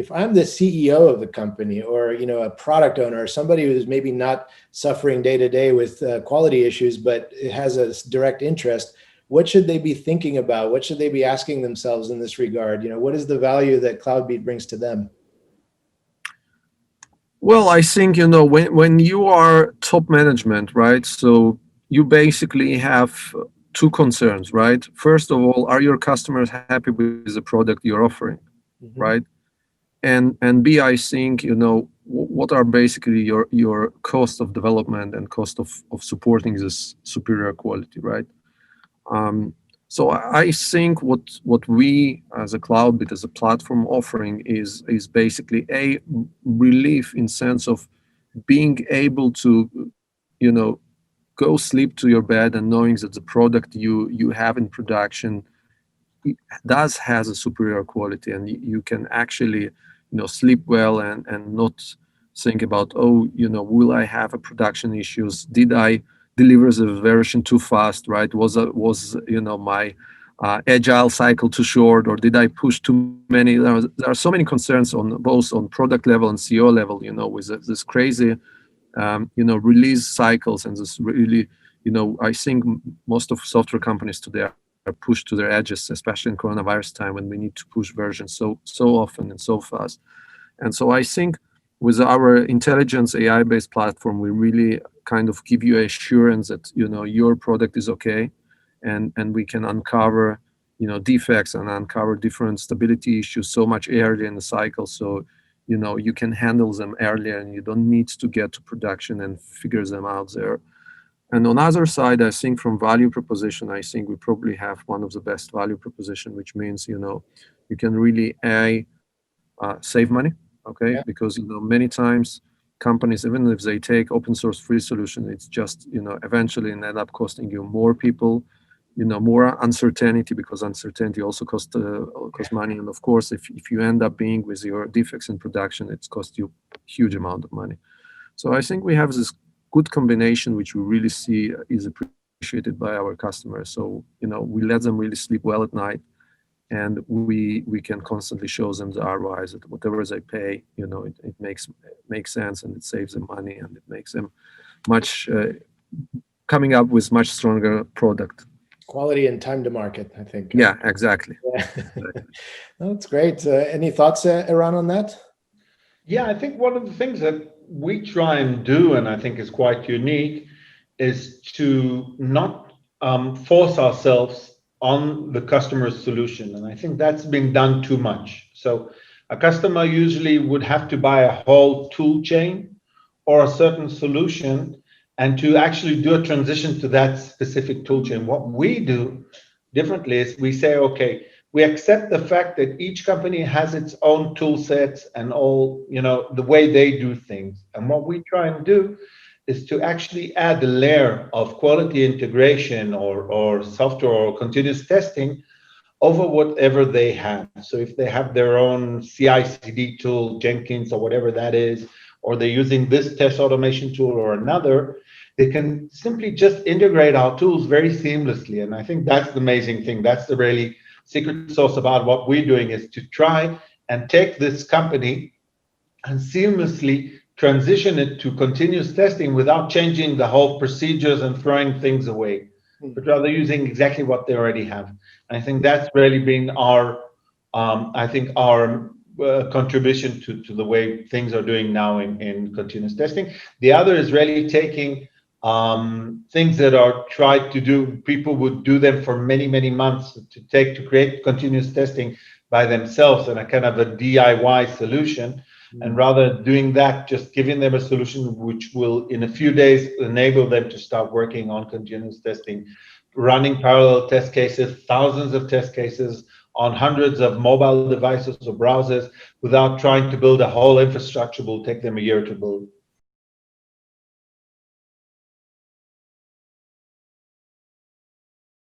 if I'm the CEO of the company, or a product owner, or somebody who's maybe not suffering day to day with quality issues, but it has a direct interest, what should they be thinking about? What should they be asking themselves in this regard? What is the value that CloudBeat brings to them? Well, I think, when you are top management, right? So you basically have two concerns, right? First of all, are your customers happy with the product you're offering, right? And B, I think, what are basically your cost of development and cost of supporting this superior quality, right? So I think what we as a CloudBeat, as a platform offering is basically a relief in sense of being able to, go sleep to your bed and knowing that the product you have in production does has a superior quality, and you can actually sleep well and not think about, oh, will I have a production issues, did I deliver the version too fast, right? Was my agile cycle too short, or did I push too many? There are so many concerns on both on product level and CO level, with this crazy release cycles, and this really, I think most of software companies today are pushed to their edges, especially in coronavirus time when we need to push versions so often and so fast. And so I think with our intelligence AI-based platform, we really kind of give you assurance that your product is okay, and we can uncover defects and uncover different stability issues so much earlier in the cycle, so you can handle them earlier and you don't need to get to production and figure them out there. And on the other side, I think from value proposition, I think we probably have one of the best value proposition, which means, you can really save money, okay? Yeah. Because, many times companies, even if they take open source free solution, it's just, eventually end up costing you more people, more uncertainty, because uncertainty also costs money. And of course, if you end up being with your defects in production, it's cost you huge amount of money. So I think we have this good combination, which we really see is appreciated by our customers. So, we let them really sleep well at night, and we can constantly show them the ROIs that whatever they pay, it makes sense, and it saves them money, and it makes them coming up with much stronger product. Quality and time to market, I think. Yeah, exactly. Yeah. That's great. Any thoughts, Eran, on that? Yeah, I think one of the things that we try and do, and I think is quite unique, is to not force ourselves on the customer's solution. And I think that's been done too much. So a customer usually would have to buy a whole tool chain or a certain solution, and to actually do a transition to that specific tool chain. What we do differently is we say, okay, we accept the fact that each company has its own tool sets and all, the way they do things. And what we try and do is to actually add a layer of quality integration or software or continuous testing over whatever they have. So if they have their own CI/CD tool, Jenkins or whatever that is, or they're using this test automation tool or another, they can simply just integrate our tools very seamlessly. And I think that's the amazing thing. That's the really secret sauce about what we're doing, is to try and take this company and seamlessly transition it to continuous testing without changing the whole procedures and throwing things away, but rather using exactly what they already have. And I think that's really been our contribution to the way things are doing now in continuous testing. The other is really taking things that are tried to do, people would do them for many, many months to create continuous testing by themselves and a kind of a DIY solution. And rather doing that, just giving them a solution which will in a few days enable them to start working on continuous testing, running parallel test cases, thousands of test cases on hundreds of mobile devices or browsers, without trying to build a whole infrastructure will take them a year to build.